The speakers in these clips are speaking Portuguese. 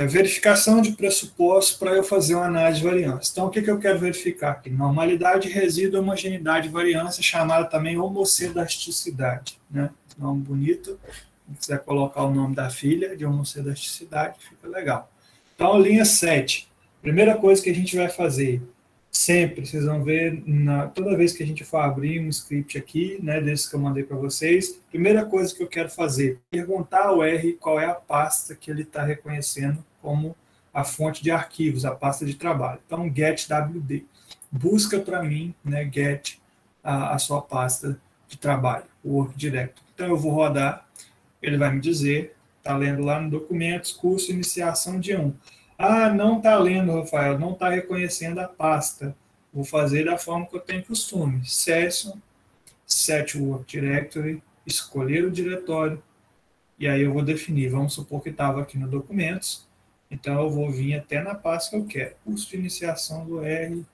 verificação de pressuposto para eu fazer uma análise de variância. Então, o que eu quero verificar aqui? Normalidade, resíduo, homogeneidade, variância, chamada também homocedasticidade. Né? Nome bonito. Se quiser colocar o nome da filha de homocedasticidade, fica legal. Então, linha 7. Primeira coisa que a gente vai fazer, sempre, vocês vão ver, toda vez que a gente for abrir um script aqui, né, desse que eu mandei para vocês, primeira coisa que eu quero fazer, perguntar ao R qual é a pasta que ele está reconhecendo como a fonte de arquivos, a pasta de trabalho. Então, getWD. Busca para mim, né, get a sua pasta de trabalho, o Work Directory. Então, eu vou rodar, ele vai me dizer, está lendo lá no documentos, curso iniciação dia 1. Ah, não está lendo, Rafael, não está reconhecendo a pasta. Vou fazer da forma que eu tenho costume. Session, set work directory, escolher o diretório, e aí eu vou definir. Vamos supor que estava aqui no documentos, então eu vou vir até na pasta que eu quero. Curso de iniciação do R,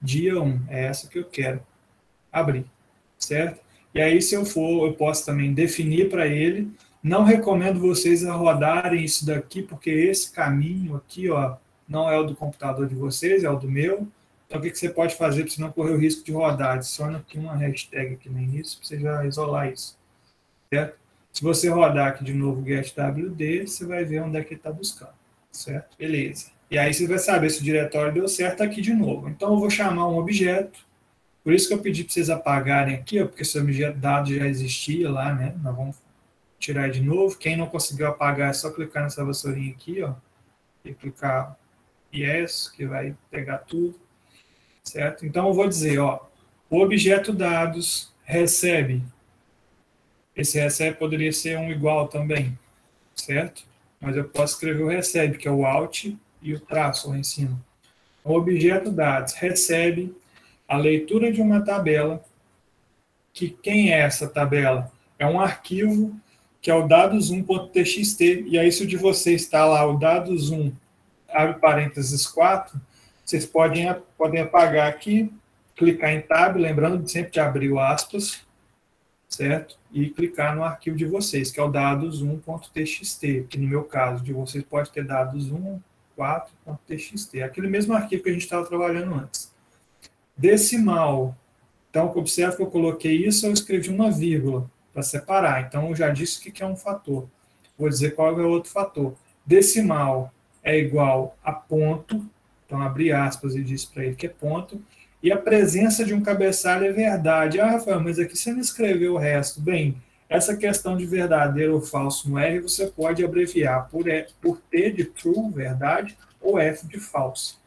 dia 1, é essa que eu quero abrir, certo? E aí, se eu for, eu posso também definir para ele. Não recomendo vocês a rodarem isso daqui, porque esse caminho aqui, ó, não é o do computador de vocês, é o do meu. Então, o que você pode fazer para você não correr o risco de rodar? Adiciona aqui uma hashtag aqui no início, para você já isolar isso, certo? Se você rodar aqui de novo o getWD, você vai ver onde é que ele está buscando, certo? Beleza. E aí você vai saber se o diretório deu certo aqui de novo. Então, eu vou chamar um objeto. Por isso que eu pedi para vocês apagarem aqui, ó, porque esse objeto dado já existia lá, né? Nós vamos tirar de novo. Quem não conseguiu apagar, é só clicar nessa vassourinha aqui, ó, e clicar Yes, que vai pegar tudo, certo? Então, eu vou dizer, ó, o objeto dados recebe, esse recebe poderia ser um igual também, certo? Mas eu posso escrever o recebe, que é o Alt e o traço lá em cima. O objeto dados recebe a leitura de uma tabela, que quem é essa tabela? É um arquivo que é o dados1.txt, e aí se o de vocês está lá, o dados1, abre parênteses 4, vocês podem apagar aqui, clicar em tab, lembrando sempre de abrir o aspas, certo? E clicar no arquivo de vocês, que é o dados1.txt, que no meu caso, de vocês pode ter dados1, 4.txt, aquele mesmo arquivo que a gente estava trabalhando antes. Decimal. Então, observe que eu coloquei isso, eu escrevi uma vírgula para separar. Então, eu já disse o que é um fator. Vou dizer qual é o outro fator. Decimal é igual a ponto. Então, abri aspas e disse para ele que é ponto. E a presença de um cabeçalho é verdade. Ah, Rafael, mas aqui você não escreveu o resto. Bem, essa questão de verdadeiro ou falso no R, você pode abreviar por T de true, verdade, ou F de falso.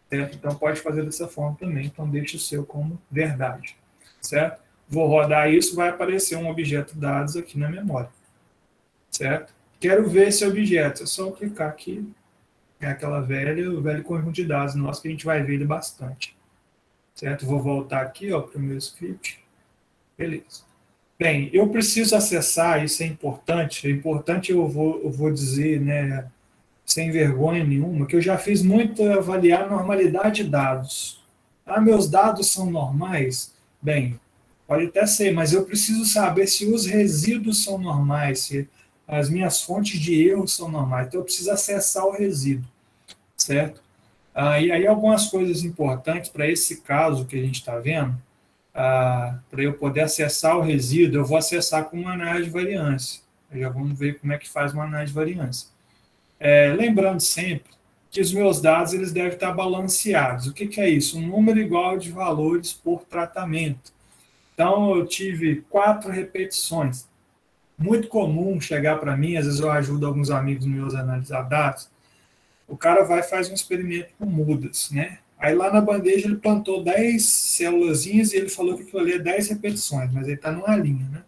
Certo? Então, pode fazer dessa forma também. Então, deixe o seu como verdade. Certo? Vou rodar isso, vai aparecer um objeto dados aqui na memória. Certo? Quero ver esse objeto. É só clicar aqui. É aquela o velho conjunto de dados nosso, que a gente vai ver ele bastante. Certo? Vou voltar aqui para o meu script. Beleza. Bem, eu preciso acessar, isso é importante. É importante, eu vou dizer, né, sem vergonha nenhuma, que eu já fiz muito avaliar normalidade de dados. Ah, meus dados são normais? Bem, pode até ser, mas eu preciso saber se os resíduos são normais, se as minhas fontes de erro são normais. Então, eu preciso acessar o resíduo, certo? E aí, algumas coisas importantes para esse caso que a gente está vendo, para eu poder acessar o resíduo, eu vou acessar com uma análise de variância. Já vamos ver como é que faz uma análise de variância. Lembrando sempre que os meus dados eles devem estar balanceados. O que é isso? Um número igual de valores por tratamento. Então, eu tive 4 repetições. Muito comum chegar para mim, às vezes eu ajudo alguns amigos meus a analisar dados, o cara vai e faz um experimento com mudas, né? Aí lá na bandeja ele plantou 10 célulazinhas e ele falou que aquilo ali é 10 repetições, mas ele está numa linha, né?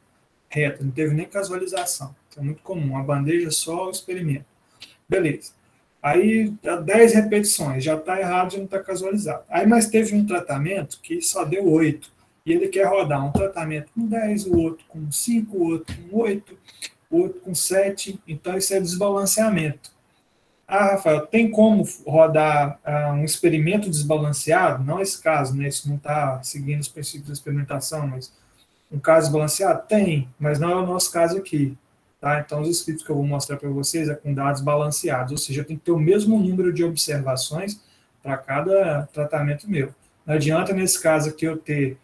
Reta, não teve nem casualização. Isso é muito comum, a bandeja é só o experimento. Beleza. Aí, 10 repetições, já está errado, já não está casualizado. Aí, mas teve um tratamento que só deu 8. E ele quer rodar um tratamento com 10, o outro com 5, o outro com 8, o outro com 7. Então, isso é desbalanceamento. Ah, Rafael, tem como rodar um experimento desbalanceado? Não esse caso, né? Isso não está seguindo os princípios da experimentação, mas um caso desbalanceado? Tem, mas não é o nosso caso aqui. Tá? Então, os scripts que eu vou mostrar para vocês é com dados balanceados, ou seja, eu tenho que ter o mesmo número de observações para cada tratamento meu. Não adianta, nesse caso aqui, eu ter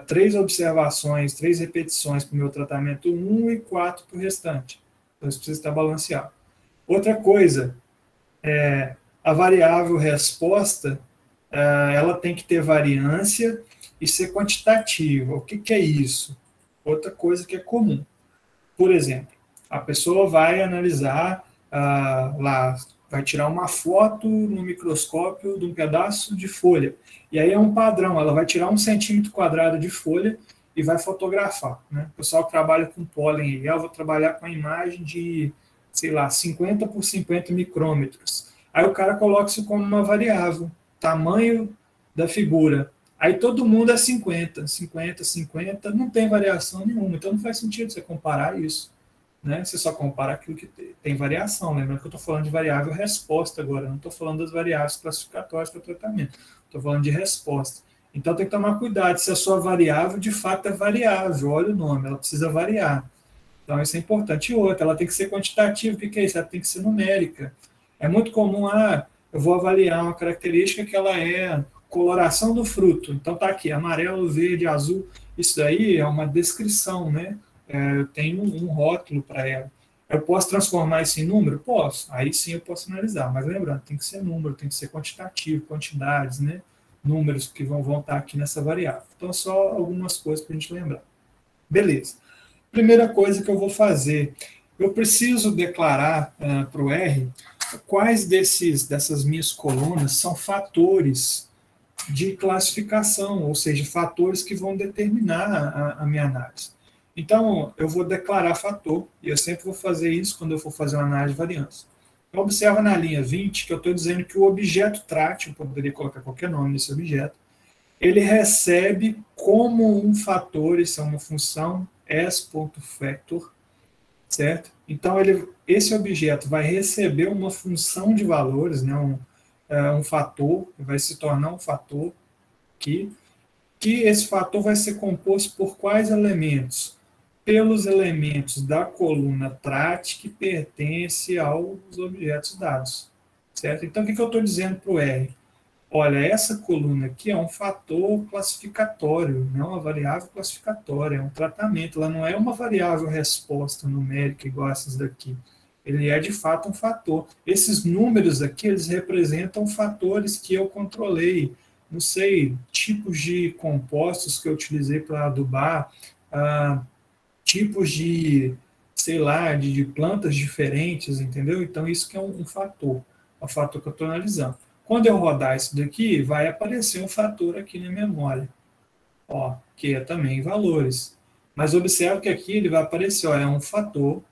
3 observações, 3 repetições para o meu tratamento 1 e 4 para o restante. Então, isso precisa estar balanceado. Outra coisa, a variável resposta, ela tem que ter variância e ser quantitativa. O que é isso? Outra coisa que é comum. Por exemplo, a pessoa vai analisar lá, vai tirar uma foto no microscópio de um pedaço de folha. E aí é um padrão, ela vai tirar 1 centímetro quadrado de folha e vai fotografar. Né? O pessoal que trabalha com pólen, eu vou trabalhar com a imagem de, sei lá, 50 por 50 micrômetros. Aí o cara coloca isso como uma variável, tamanho da figura. Aí todo mundo é 50, 50, 50, não tem variação nenhuma. Então não faz sentido você comparar isso. Né? Você só compara aquilo que tem variação. Lembrando que eu estou falando de variável resposta agora, não estou falando das variáveis classificatórias para o tratamento. Estou falando de resposta. Então tem que tomar cuidado se a sua variável de fato é variável. Olha o nome, ela precisa variar. Então isso é importante. E outra, ela tem que ser quantitativa. O que é isso? Ela tem que ser numérica. É muito comum, eu vou avaliar uma característica que ela é coloração do fruto. Então tá aqui, amarelo, verde, azul. Isso daí é uma descrição, né? Eu tenho um rótulo para ela. Eu posso transformar isso em número? Posso. Aí sim eu posso analisar. Mas lembrando, tem que ser número, tem que ser quantitativo, quantidades, né? Números que vão estar aqui nessa variável. Então, só algumas coisas para a gente lembrar. Beleza. Primeira coisa que eu vou fazer, eu preciso declarar para o R quais dessas minhas colunas são fatores de classificação, ou seja, fatores que vão determinar a minha análise. Então, eu vou declarar fator, e eu sempre vou fazer isso quando eu for fazer uma análise de variância. Então, observa na linha 20 que eu estou dizendo que o objeto trat, eu poderia colocar qualquer nome nesse objeto, ele recebe como um fator, isso é uma função, s.factor, certo? Então, esse objeto vai receber uma função de valores, né, um fator, vai se tornar um fator aqui, que esse fator vai ser composto por quais elementos? Pelos elementos da coluna trat que pertence aos objetos dados, certo? Então, o que eu estou dizendo para o R? Olha, essa coluna aqui é um fator classificatório, não é uma variável classificatória, é um tratamento, ela não é uma variável resposta numérica igual essas daqui. Ele é, de fato, um fator. Esses números aqui, eles representam fatores que eu controlei, não sei, tipos de compostos que eu utilizei para adubar, tipos de, sei lá, de plantas diferentes, entendeu? Então, isso que é um fator, é o fator que eu estou analisando. Quando eu rodar isso daqui, vai aparecer um fator aqui na memória, ó, que é também valores. Mas observe que aqui ele vai aparecer, ó, é um fator,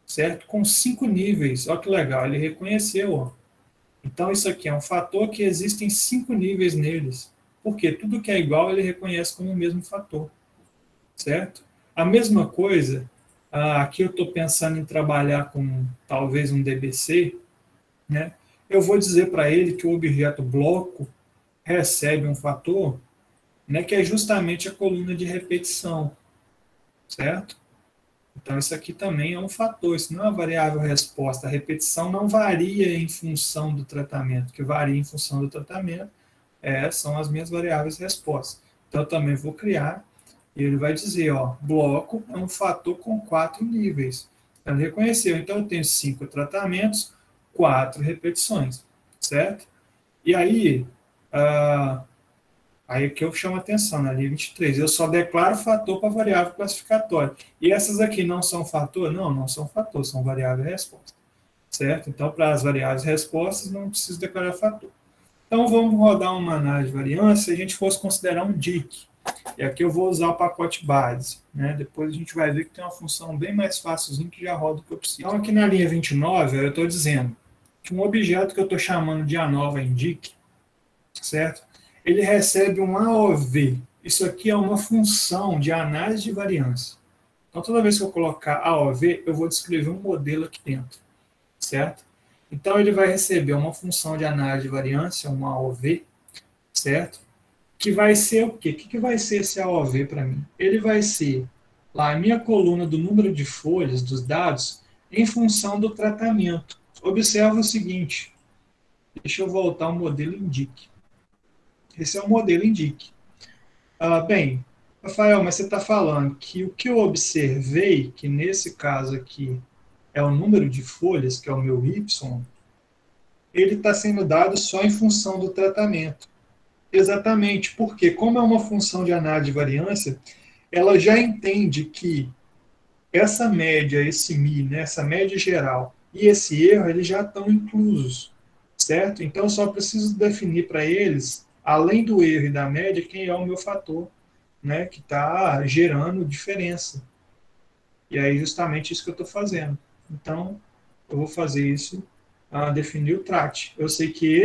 certo? Com 5 níveis. Olha que legal, ele reconheceu, ó. Então, isso aqui é um fator que existem 5 níveis neles. Porque tudo que é igual ele reconhece como o mesmo fator, certo? A mesma coisa, aqui eu estou pensando em trabalhar com talvez um DBC, né? Eu vou dizer para ele que o objeto bloco recebe um fator, né, que é justamente a coluna de repetição, certo? Então, isso aqui também é um fator, isso não é uma variável resposta. A repetição não varia em função do tratamento, o que varia em função do tratamento são as minhas variáveis respostas. Então, eu também vou criar, e ele vai dizer, ó, bloco é um fator com 4 níveis. Ele reconheceu, então eu tenho 5 tratamentos, 4 repetições, certo? E aí, aí que eu chamo a atenção, na linha 23, eu só declaro fator para variável classificatória. E essas aqui não são fator? Não, não são fator, são variável resposta, certo? Então, para as variáveis respostas, não preciso declarar fator. Então, vamos rodar uma análise de variância se a gente fosse considerar um DIC. E aqui eu vou usar o pacote base, né? Depois a gente vai ver que tem uma função bem mais fácilzinha que já roda o que eu preciso. Então, aqui na linha 29, eu estou dizendo que um objeto que eu estou chamando de ANOVA INDIC, certo? Ele recebe um AOV. Isso aqui é uma função de análise de variância. Então, toda vez que eu colocar AOV, eu vou descrever um modelo aqui dentro, certo? Então, ele vai receber uma função de análise de variância, um AOV, certo? Que vai ser o quê? O que vai ser esse AOV para mim? Ele vai ser lá a minha coluna do número de folhas dos dados em função do tratamento. Observa o seguinte, deixa eu voltar ao modelo INDIC. Esse é o modelo INDIC. Bem, Rafael, mas você está falando que o que eu observei, que nesse caso aqui é o número de folhas, que é o meu Y, ele está sendo dado só em função do tratamento. Exatamente, porque como é uma função de análise de variância, ela já entende que essa média, esse MI, né, essa média geral e esse erro, eles já estão inclusos, certo? Então, eu só preciso definir para eles, além do erro e da média, quem é o meu fator, né, que está gerando diferença. E aí, justamente isso que eu estou fazendo. Então, eu vou fazer isso, definir o trat. Eu sei que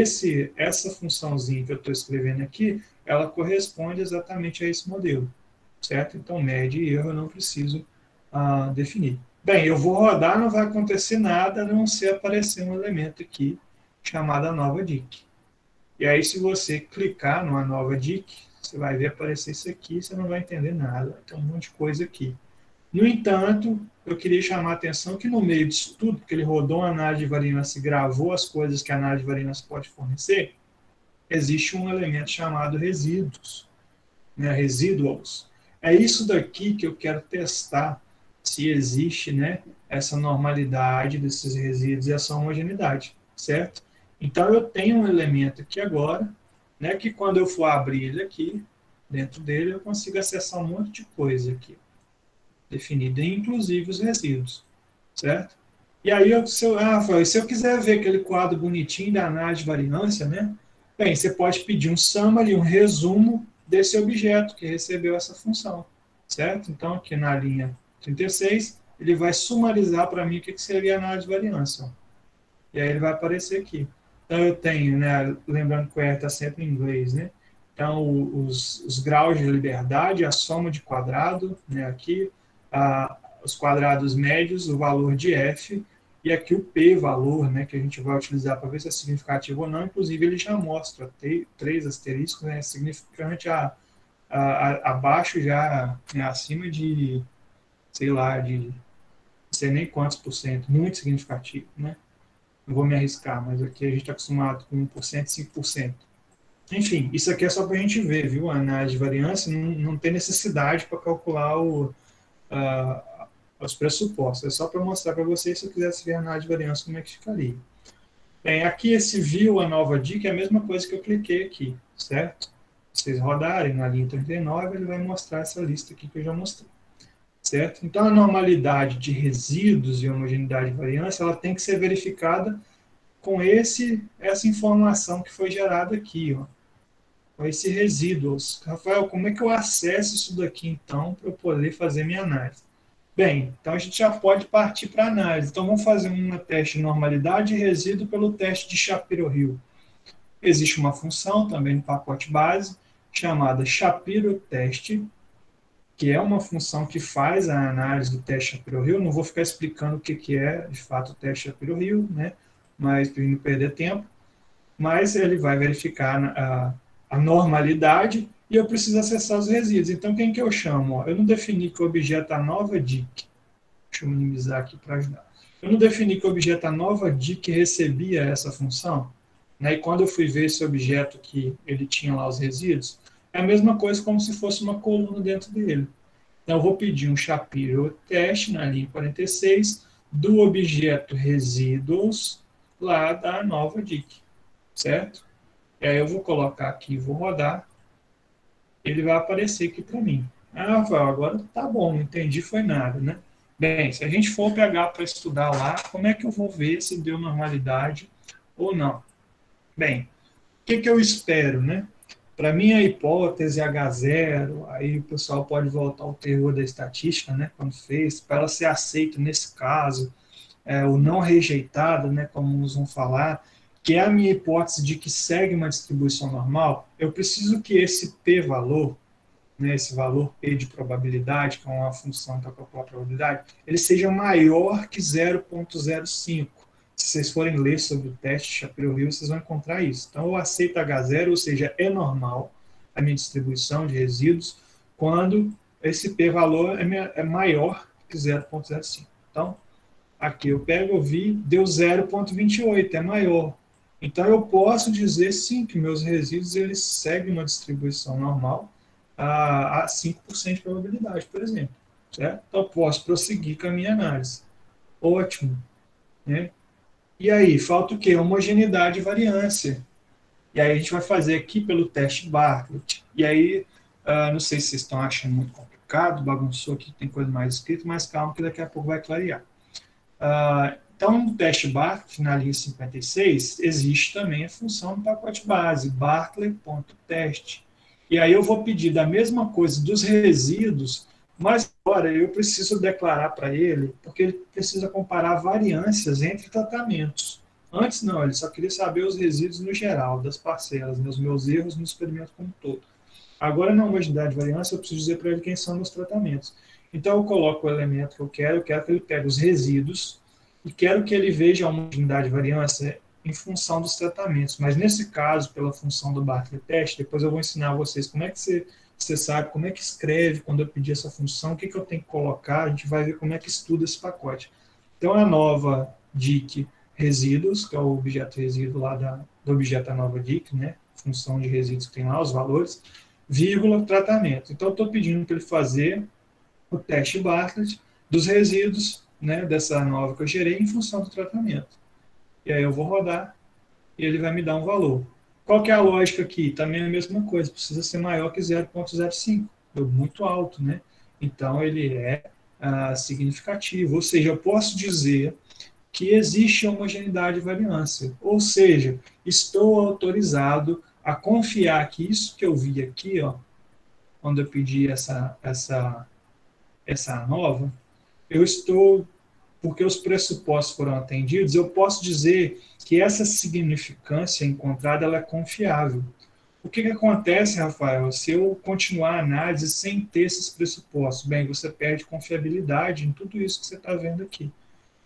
essa funçãozinha que eu estou escrevendo aqui, ela corresponde exatamente a esse modelo, certo? Então, média e erro eu não preciso definir. Bem, eu vou rodar, não vai acontecer nada, a não ser aparecer um elemento aqui chamado nova dic. E aí, se você clicar numa nova dic, você vai ver aparecer isso aqui, você não vai entender nada, tem um monte de coisa aqui. No entanto, eu queria chamar a atenção que no meio disso tudo, porque ele rodou uma análise de variância e gravou as coisas que a análise de variância pode fornecer, existe um elemento chamado resíduos, né, residuals. É isso daqui que eu quero testar se existe, né, essa normalidade desses resíduos e essa homogeneidade, certo? Então, eu tenho um elemento aqui agora, né, que quando eu for abrir ele aqui, dentro dele, eu consigo acessar um monte de coisa aqui, definida, inclusive os resíduos, certo? E aí, se eu quiser ver aquele quadro bonitinho da análise de variância, né, bem, você pode pedir um summary, um resumo desse objeto que recebeu essa função, certo? Então, aqui na linha 36, ele vai sumarizar para mim o que seria a análise de variância. E aí ele vai aparecer aqui. Então, eu tenho, né, lembrando que o R está sempre em inglês, né? Então, os graus de liberdade, a soma de quadrado, né, aqui, os quadrados médios, o valor de F, e aqui o P valor, né, que a gente vai utilizar para ver se é significativo ou não. Inclusive, ele já mostra 3 asteriscos, né, significante abaixo já, né, acima de, sei lá, de não sei nem quantos por cento, muito significativo, né? Não vou me arriscar, mas aqui a gente está acostumado com 1%, 5%. Enfim, isso aqui é só para a gente ver, viu? A análise de variância não tem necessidade para calcular os pressupostos. É só para mostrar para vocês, se eu quisesse ver a análise de variância, como é que ficaria. Bem, aqui esse view, a nova dica, é a mesma coisa que eu cliquei aqui, certo? Se vocês rodarem na linha 39, ele vai mostrar essa lista aqui que eu já mostrei, certo? Então, a normalidade de resíduos e homogeneidade de variância, ela tem que ser verificada com essa informação que foi gerada aqui, ó, com esse resíduos. Rafael, como é que eu acesso isso daqui, então, para eu poder fazer minha análise? Bem, então a gente já pode partir para a análise. Então, vamos fazer um teste de normalidade e resíduo pelo teste de Shapiro-Hill. Existe uma função também no pacote base, chamada Shapiro-Teste, que é uma função que faz a análise do teste Shapiro-Hill. Não vou ficar explicando o que é, de fato, o teste Shapiro-Hill, né? Mas para não perder tempo. Mas ele vai verificar a normalidade e eu preciso acessar os resíduos. Então, quem que eu chamo? Eu não defini que o objeto nova dic. Deixa eu minimizar aqui para ajudar. Eu não defini que o objeto nova dic recebia essa função. Né? E quando eu fui ver esse objeto que ele tinha lá os resíduos, é a mesma coisa como se fosse uma coluna dentro dele. Então, eu vou pedir um Shapiro teste na linha 46 do objeto resíduos lá da nova dic, certo? E aí eu vou colocar aqui, vou rodar, ele vai aparecer aqui para mim. Rafael, agora tá bom, não entendi, foi nada, né? Bem, se a gente for pegar para estudar lá, como é que eu vou ver se deu normalidade ou não? Bem, o que eu espero, né? Para mim, a hipótese H0, aí o pessoal pode voltar ao terror da estatística, né? Quando fez, para ela ser aceita nesse caso, ou não rejeitada, né? Como uns vão falar, que é a minha hipótese de que segue uma distribuição normal, eu preciso que esse p-valor, né, esse valor p de probabilidade, que é uma função para calcular a probabilidade, ele seja maior que 0,05. Se vocês forem ler sobre o teste Shapiro-Hill, vocês vão encontrar isso. Então, eu aceito H0, ou seja, é normal a minha distribuição de resíduos, quando esse p-valor é maior que 0,05. Então, aqui eu pego, eu vi, deu 0,28, é maior. Então, eu posso dizer, sim, que meus resíduos eles seguem uma distribuição normal a 5% de probabilidade, por exemplo. Certo? Então, eu posso prosseguir com a minha análise. Ótimo. Né? E aí, falta o quê? Homogeneidade e variância. E aí a gente vai fazer aqui pelo teste Bartlett. E aí, não sei se vocês estão achando muito complicado, bagunçou aqui, tem coisa mais escrita, mas calma que daqui a pouco vai clarear. Então, no teste Bartlett, na linha 56, existe também a função do pacote base, bartlett.test. E aí eu vou pedir da mesma coisa dos resíduos, mas agora eu preciso declarar para ele, porque ele precisa comparar variâncias entre tratamentos. Antes não, ele só queria saber os resíduos no geral, das parcelas, né, os meus erros no experimento como um todo. Agora, na homogeneidade de variância, eu preciso dizer para ele quem são meus tratamentos. Então, eu coloco o elemento que eu quero que ele pegue os resíduos e quero que ele veja a homogeneidade de variância em função dos tratamentos. Mas, nesse caso, pela função do Bartlett Test, depois eu vou ensinar a vocês como é que você sabe, como é que escreve quando eu pedir essa função, o que eu tenho que colocar, a gente vai ver como é que estuda esse pacote. Então, a nova DIC resíduos, que é o objeto resíduo lá do objeto a nova DIC, né? Função de resíduos que tem lá, os valores, vírgula, tratamento. Então, eu estou pedindo para ele fazer o teste Bartlett dos resíduos, né, dessa nova que eu gerei em função do tratamento. E aí eu vou rodar e ele vai me dar um valor. Qual que é a lógica aqui? Também é a mesma coisa, precisa ser maior que 0,05, muito alto, né? Então, ele é significativo. Ou seja, eu posso dizer que existe homogeneidade e variância. Ou seja, estou autorizado a confiar que isso que eu vi aqui, ó, quando eu pedi essa nova, eu estou, porque os pressupostos foram atendidos, eu posso dizer que essa significância encontrada ela é confiável. O que acontece, Rafael, se eu continuar a análise sem ter esses pressupostos? Bem, você perde confiabilidade em tudo isso que você está vendo aqui.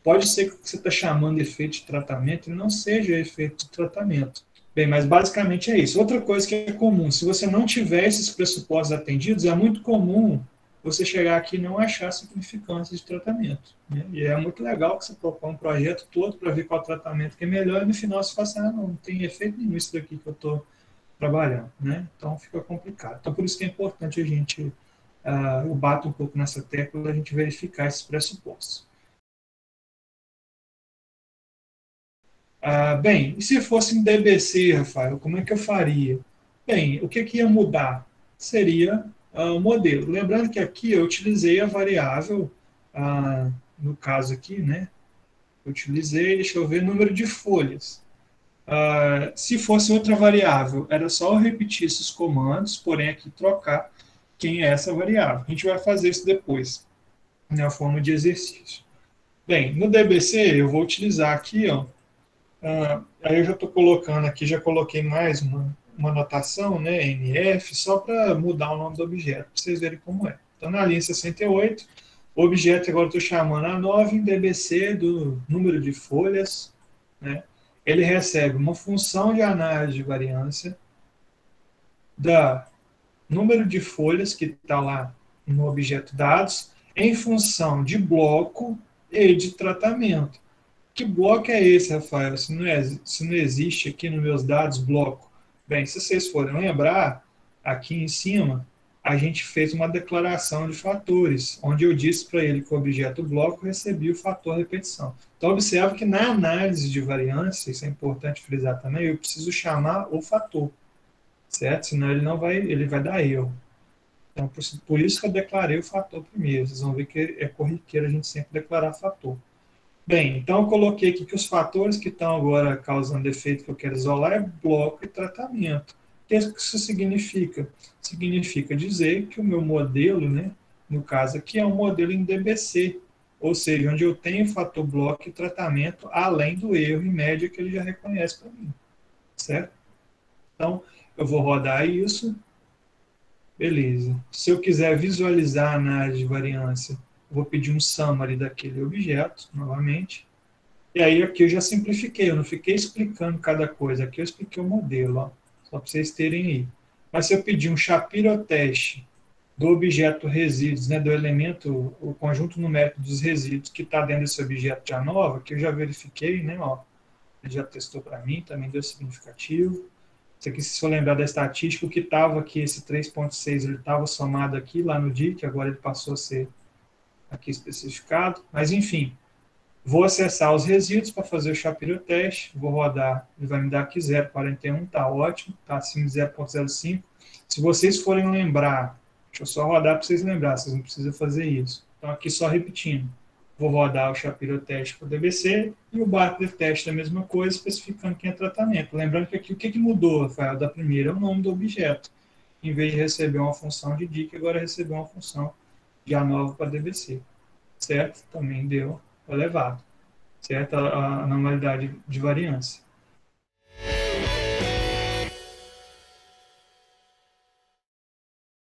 Pode ser que o que você está chamando de efeito de tratamento não seja efeito de tratamento. Bem, mas basicamente é isso. Outra coisa que é comum, se você não tiver esses pressupostos atendidos, é muito comum você chegar aqui e não achar significância de tratamento. Né? E é muito legal que você propõe um projeto todo para ver qual tratamento que é melhor e no final você fala assim, não tem efeito nenhum isso daqui que eu estou trabalhando. Né? Então fica complicado. Então por isso que é importante a gente, eu bato um pouco nessa tecla, a gente verificar esses pressupostos. Bem, e se fosse em DBC, Rafael, como é que eu faria? Bem, o que ia mudar? Seria o modelo. Lembrando que aqui eu utilizei a variável, no caso aqui, né? Eu utilizei, deixa eu ver, número de folhas. Se fosse outra variável, era só eu repetir esses comandos, porém aqui trocar quem é essa variável. A gente vai fazer isso depois, na forma de exercício. Bem, no DBC eu vou utilizar aqui, ó, aí eu já estou colocando aqui, já coloquei mais uma anotação, né, NF, só para mudar o nome do objeto, para vocês verem como é. Então, na linha 68, o objeto agora estou chamando a 9 em DBC do número de folhas, né, ele recebe uma função de análise de variância da número de folhas que está lá no objeto dados, em função de bloco e de tratamento. Que bloco é esse, Rafael? Se não existe aqui nos meus dados bloco. Bem, se vocês forem lembrar, aqui em cima, a gente fez uma declaração de fatores, onde eu disse para ele que o objeto bloco recebia o fator repetição. Então, observe que na análise de variância, isso é importante frisar também, eu preciso chamar o fator, certo? Senão ele vai dar erro. Então, por isso que eu declarei o fator primeiro. Vocês vão ver que é corriqueiro a gente sempre declarar fator. Bem, então eu coloquei aqui que os fatores que estão agora causando efeito que eu quero isolar é bloco e tratamento. O que isso significa? Significa dizer que o meu modelo, né, no caso aqui, é um modelo em DBC, ou seja, onde eu tenho fator bloco e tratamento além do erro e média que ele já reconhece para mim. Certo? Então, eu vou rodar isso. Beleza. Se eu quiser visualizar a análise de variância, vou pedir um summary daquele objeto, novamente. E aí aqui eu já simplifiquei, eu não fiquei explicando cada coisa. Aqui eu expliquei o modelo, ó, só para vocês terem aí. Mas se eu pedir um Shapiro teste do objeto resíduos, né, do elemento, o conjunto numérico dos resíduos que está dentro desse objeto de ANOVA, que eu já verifiquei, né, ó, ele já testou para mim, também deu significativo. Isso aqui, se for lembrar da estatística, o que estava aqui, esse 3,6, ele estava somado aqui lá no DIC, agora ele passou a ser aqui especificado, mas enfim, vou acessar os resíduos para fazer o Shapiro teste, vou rodar, ele vai me dar aqui 0,41, tá ótimo, tá acima de 0,05. Se vocês forem lembrar, deixa eu só rodar para vocês lembrarem, vocês não precisam fazer isso. Então aqui só repetindo, vou rodar o Shapiro teste para o DBC e o Barclay teste a mesma coisa, especificando quem é tratamento. Lembrando que aqui o que mudou, Rafael, da primeira é o nome do objeto. Em vez de receber uma função de DIC, agora recebeu uma função de ANOVA para DBC. Certo? Também deu elevado. Certo? A normalidade de variância.